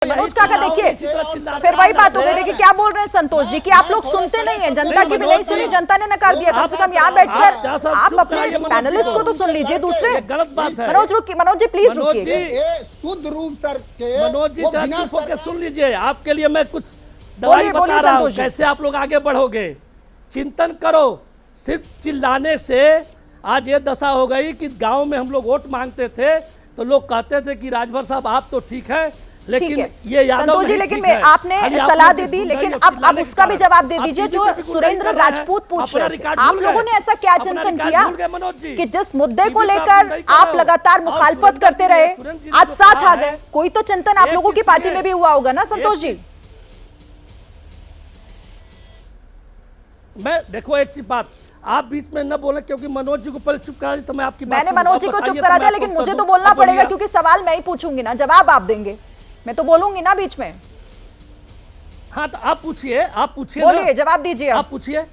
मनोज काका देखिए, फिर वही बात हो गई। देखिए क्या बोल रहे हैं संतोष जी कि आप लोग सुनते नहीं हैं, जनता की भी नहीं सुनी, जनता ने नकार दिया। कम से कम यहाँ बैठकर आप अपने पैनलिस्ट को तो सुन लीजिए। दूसरे गलत बात है। मनोज जी प्लीज रुकिए। शुद्ध रूप सर के मनोज जी चुप होकर सुन लीजिए, आपके लिए मैं कुछ दवाई बता रहा हूँ, कैसे आप लोग आगे बढ़ोगे। चिंतन करो, सिर्फ चिल्लाने से आज ये दशा हो गई कि गांव में हम लोग वोट मांगते थे तो लोग कहते थे कि राजभर साहब आप तो ठीक है, लेकिन ये यादव जी, लेकिन आपने सलाह दे दी, लेकिन अब उसका भी जवाब दे दीजिए जो सुरेंद्र राजपूत पूछ रहे थे। आप लोगों ने ऐसा क्या चिंतन किया कि जिस मुद्दे को लेकर आप लगातार मुखालफत करते रहे, आज साथ आ गए? कोई तो चिंतन आप लोगों की पार्टी में भी हुआ होगा ना संतोष जी? मैं देखो एक चीज बात, आप बीच में न बोले, क्योंकि मनोज जी को पहले चुप करा दी तो मैं आपकी बात मैंने मनोज जी को चुप करा दिया, लेकिन मुझे तो बोलना पड़ेगा क्योंकि सवाल मैं ही पूछूंगी ना, जवाब आप देंगे, मैं तो बोलूंगी ना बीच में। हाँ तो आप पूछिए, आप पूछिए, बोलिए, जवाब दीजिए, आप पूछिए।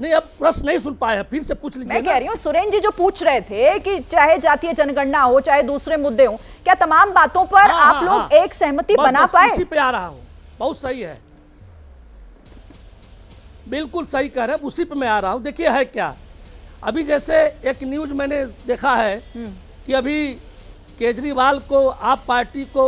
नहीं अब प्रश्न नहीं सुन पाए, फिर से पूछ लीजिए। मैं कह रही हूँ सुरेंद्र जी जो पूछ रहे थे कि चाहे जातीय जनगणना हो चाहे दूसरे मुद्दे हो, क्या तमाम बातों पर आप लोग एक सहमति बना पाए? इसी पे आ रहा हूँ, बहुत सही है, बिल्कुल सही कह रहे हैं, उसी पे मैं आ रहा हूँ। देखिए है क्या, अभी जैसे एक न्यूज मैंने देखा है कि अभी केजरीवाल को, आप पार्टी को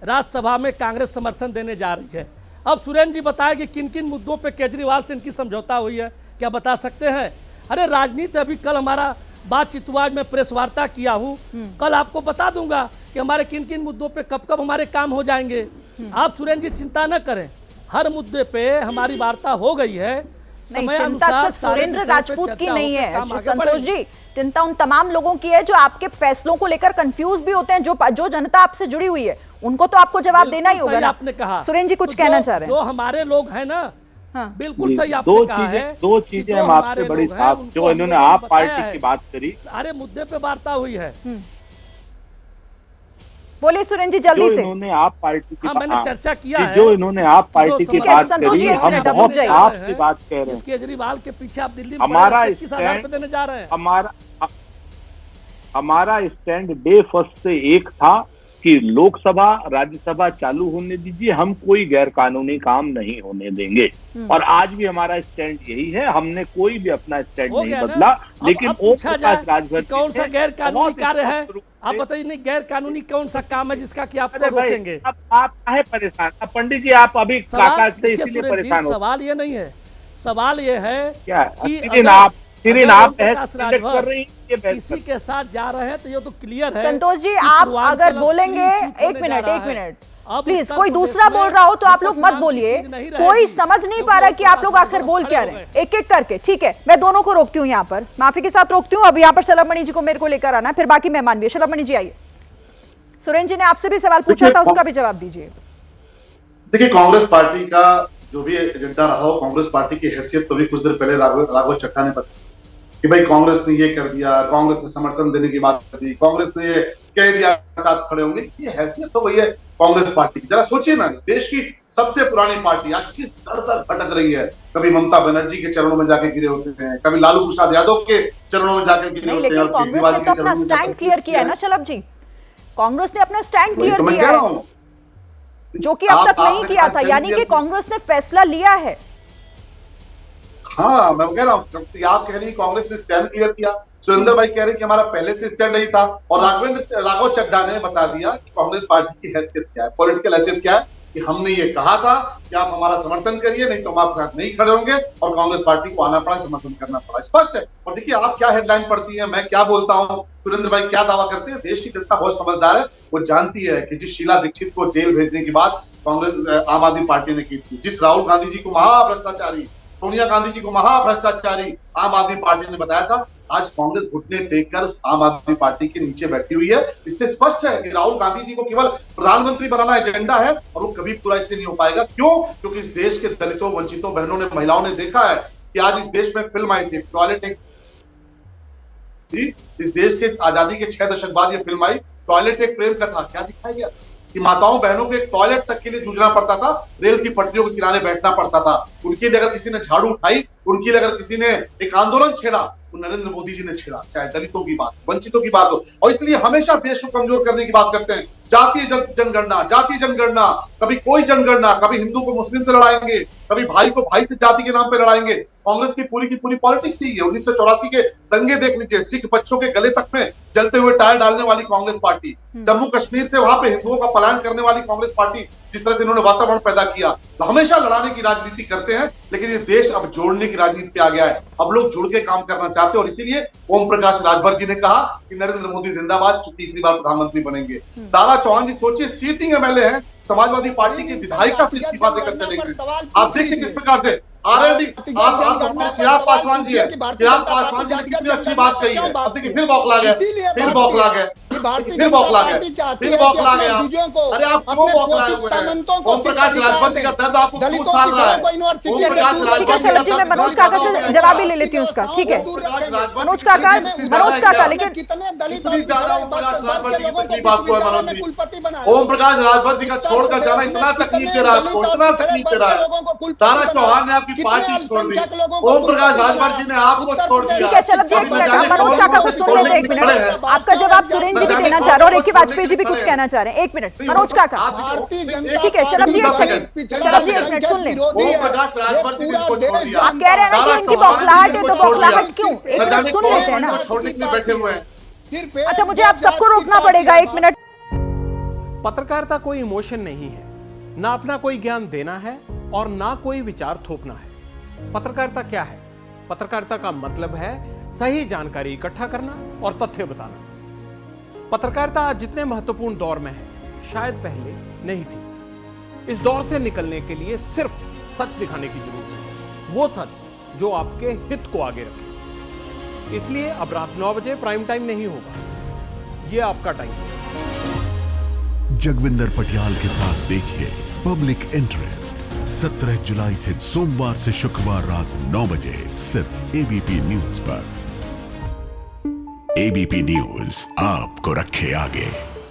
राज्यसभा में कांग्रेस समर्थन देने जा रही है। अब सुरेंद्र जी बताएं कि किन किन मुद्दों पे केजरीवाल से इनकी समझौता हुई है, क्या बता सकते हैं? अरे राजनीति, अभी कल हमारा बातचीत हुआ, मैं प्रेस वार्ता किया हूँ, कल आपको बता दूंगा कि हमारे किन किन मुद्दों पे कब कब हमारे काम हो जाएंगे। आप सुरेंद्र जी चिंता न करें, हर मुद्दे पे हमारी वार्ता हो गई है, समय अनुसार। सुरेंद्र राजपूत की नहीं है संतोष जी, चिंता उन तमाम लोगों की है जो आपके फैसलों को लेकर कंफ्यूज भी होते हैं, जो जनता आपसे जुड़ी हुई है, उनको तो आपको जवाब देना ही होगा ना। आपने कहा सुरेंद्र जी कुछ कहना चाह रहे हैं। जो हमारे लोग हैं ना, बिल्कुल सही आपने कहा है। दो चीजें हम आपसे बड़ी साफ, जो इन्होंने आप पार्टी की बात करी, सारे मुद्दे पे वार्ता हुई है। बोलिए सुरेंद्र जी जल्दी से। इन्होंने आप पार्टी की, मैंने चर्चा किया है, जो इन्होंने आप पार्टी की बात करी, हम बहुत आपकी बात कह रहे हैं। केजरीवाल के पीछे आप दिल्ली में हमारा 21,000 देने जा रहे हैं। हमारा स्टैंड डे फर्स्ट से एक था कि लोकसभा राज्यसभा चालू होने दीजिए, हम कोई गैर कानूनी काम नहीं होने देंगे, और आज भी हमारा स्टैंड यही है, हमने कोई भी अपना स्टैंड नहीं बदला। लेकिन राजभर कौन सा गैर कानूनी कार्य है, आप बताइए। नहीं, गैर कानूनी कौन सा काम है जिसका कि आपको रोकेंगे? आप काहे परेशान? पंडित जी आप अभी काका से इसीलिए परेशान हो। सवाल ये नहीं है, सवाल ये है क्या कि आप किसी के साथ जा रहे हैं तो ये तो क्लियर है। संतोष जी आप अगर बोलेंगे, एक मिनट प्लीज, कोई दूसरा बोल रहा हो तो आप लोग मत बोलिए, कोई समझ नहीं पा रहा कि आप लोग आखिर बोल क्या रहे हैं, एक एक करके। ठीक है, मैं दोनों को रोकती हूँ, यहाँ पर माफी के साथ रोकती हूँ। अब यहाँ पर शलभ मणि जी को मेरे को लेकर आना है, फिर बाकी मेहमान भी। शलभ मणि जी आइए। सुरेंद्र जी ने आपसे भी सवाल पूछा था, उसका भी जवाब दीजिए। देखिए, कांग्रेस पार्टी का जो भी एजेंडा रहा हो, कांग्रेस पार्टी की हैसियत तो भी कुछ देर पहले राघव चड्ढा ने बताया कि भाई कांग्रेस ने ये कर दिया, कांग्रेस ने समर्थन देने की बात कर दी, कांग्रेस ने ये कह दिया साथ खड़े होंगे। ये हैसियत तो वही है कांग्रेस पार्टी की। जरा सोचिए ना, इस देश की सबसे पुरानी पार्टी आज किस दर दर भटक रही है। कभी ममता बनर्जी के चरणों में जाके गिरे होते हैं, कभी लालू प्रसाद यादव के चरणों में जाके गिरे होते हैं, कांग्रेस ने तो अपना स्टैंड क्लियर किया है ना शलभ जी, कांग्रेस ने अपना स्टैंड क्लियर किया है, जो कि अब तक नहीं किया था, यानी कि कांग्रेस ने फैसला लिया है। हाँ, मैं कह रहा हूँ, आप कह रही कांग्रेस ने स्टैंड क्लियर किया, सुरेंद्र भाई कह रहे कि हमारा पहले से स्टैंड नहीं था, और राघव चड्ढा ने बता दिया कि कांग्रेस पार्टी की हैसियत क्या है, पॉलिटिकल हैसियत क्या है, कि हमने ये कहा था कि आप हमारा समर्थन करिए, नहीं तो हम आपके साथ नहीं खड़े होंगे, और कांग्रेस पार्टी को आना पड़ा, समर्थन करना पड़ा। स्पष्ट है। और देखिए आप क्या हेडलाइन पढ़ती है, मैं क्या बोलता हूँ, सुरेंद्र भाई क्या दावा करते हैं। देश की जनता बहुत समझदार है, वो जानती है कि जिस शीला दीक्षित को जेल भेजने की बात कांग्रेस आम आदमी पार्टी ने की थी, जिस राहुल गांधी जी को महाभ्रष्टाचारी, सोनिया गांधी जी को महाभ्रष्टाचारी आम आदमी पार्टी ने बताया था, आज कांग्रेस घुटने टेक कर उस आम आदमी पार्टी के नीचे बैठी हुई है। इससे स्पष्ट है कि राहुल गांधी जी को केवल प्रधानमंत्री बनाना एजेंडा है, और वो कभी पूरा इसलिए नहीं हो पाएगा। क्यों? क्योंकि इस देश के दलितों, वंचितों, बहनों ने, महिलाओं ने देखा है कि आज इस देश में फिल्म आई थी टॉयलेट, इस देश के आजादी के 6 दशक बाद ये फिल्म आई टॉयलेट एक प्रेम कथा। क्या दिखाया गया कि माताओं बहनों को एक टॉयलेट तक के लिए जूझना पड़ता था, रेल की पटरियों के किनारे बैठना पड़ता था, उनके लिए अगर किसी ने झाड़ू उठाई, उनके लिए अगर किसी ने एक आंदोलन छेड़ा, वो नरेंद्र मोदी जी ने छेड़ा, चाहे दलितों की बात, वंचितों की बात हो। और इसलिए हमेशा देश को कमजोर करने की बात करते हैं। जातीय जनगणना, जातीय जनगणना, कभी कोई जनगणना, कभी हिंदू को मुस्लिम से लड़ाएंगे, कभी भाई को भाई से जाति के नाम पे लड़ाएंगे। कांग्रेस की पूरी पॉलिटिक्स ही है। 1984 के दंगे देख लीजिए, सिख बच्चों के गले तक में जलते हुए टायर डालने वाली कांग्रेस पार्टी, जम्मू कश्मीर से वहां पे हिंदुओं का पलायन करने वाली कांग्रेस पार्टी, जिस तरह से इन्होंने वातावरण पैदा किया। हमेशा लड़ाने की राजनीति करते हैं, लेकिन ये देश अब जोड़ने की राजनीति पे आ गया है। अब लोग जुड़ के काम करना चाहते हैं और इसीलिए ओम प्रकाश राजभर जी ने कहा कि नरेंद्र मोदी जिंदाबाद, तीसरी बार प्रधानमंत्री बनेंगे। दारा चौहान जी सोचिए, सीटिंग एमएलए हैं, समाजवादी पार्टी की विधायिका से इस्तीफा देकर चले गए। आप देखिए किस प्रकार से आरएलडी, चिराग पासवान जी है, चिराग पासवान जी ने कितनी अच्छी बात कही है। अब देखिए फिर बौखला गए, फिर बौखला गए, फिर बौखला गए, फिर बौखला गया। अरे आप क्यों बौखलाए हुए हैं? ओम प्रकाश राजभर जी का दर्द आपको क्यों साल रहा है? ओम प्रकाश राजभर जी, मैं मनोज काका से जवाब भी ले लेती हूँ उसका, ठीक है मनोज काका, लेकिन इतनी ज्यादा ओम प्रकाश राजभर जी की तकलीफ आपको है मनोज जी? ओम प्रकाश राजभर जी का छोड़कर जाना इतना तकलीफ दे रहा है आपको, इतना तकलीफ दे रहा है। दारा चौहान ने आपकी पार्टी छोड़ दी, ओम प्रकाश राजभर जी ने आपको छोड़ दिया। ठीक है शलभ जी, एक मिनट, मनोज काका को सुन लेते, एक मिनट आपका जवाब सुरेंद्र जी भी देना चाह रहे हैं और ए के वाजपेयी जी भी कुछ कहना चाह रहे हैं। एक मिनट मनोज काका, ठीक है शलभ जी एक सेकंड, शलभ जी एक मिनट सुन लें। ओम प्रकाश राजभर जी ने इनको छोड़ दिया। आप कह रहे हैं ना कि इनकी बौखलाहट है, तो बौखलाहट क्यों? एक मिनट सुन लेते हैं ना, छोड़ने के लिए बैठे हुए हैं। अच्छा मुझे आप सबको रोकना पड़ेगा, एक मिनट। पत्रकारिता कोई इमोशन नहीं है, ना अपना कोई ज्ञान देना है और ना कोई विचार थोपना है। पत्रकारिता क्या है? पत्रकारिता का मतलब है सही जानकारी इकट्ठा करना और तथ्य बताना। पत्रकारिता आज जितने महत्वपूर्ण दौर में है, शायद पहले नहीं थी। इस दौर से निकलने के लिए सिर्फ सच दिखाने की जरूरत है, वो सच जो आपके हित को आगे रखे। इसलिए अब रात 9 बजे प्राइम टाइम नहीं होगा, ये आपका टाइम है। जगविंदर पटियाल के साथ देखिए पब्लिक इंटरेस्ट 17 जुलाई से सोमवार से शुक्रवार रात 9 बजे सिर्फ एबीपी न्यूज पर। एबीपी न्यूज आपको रखे आगे।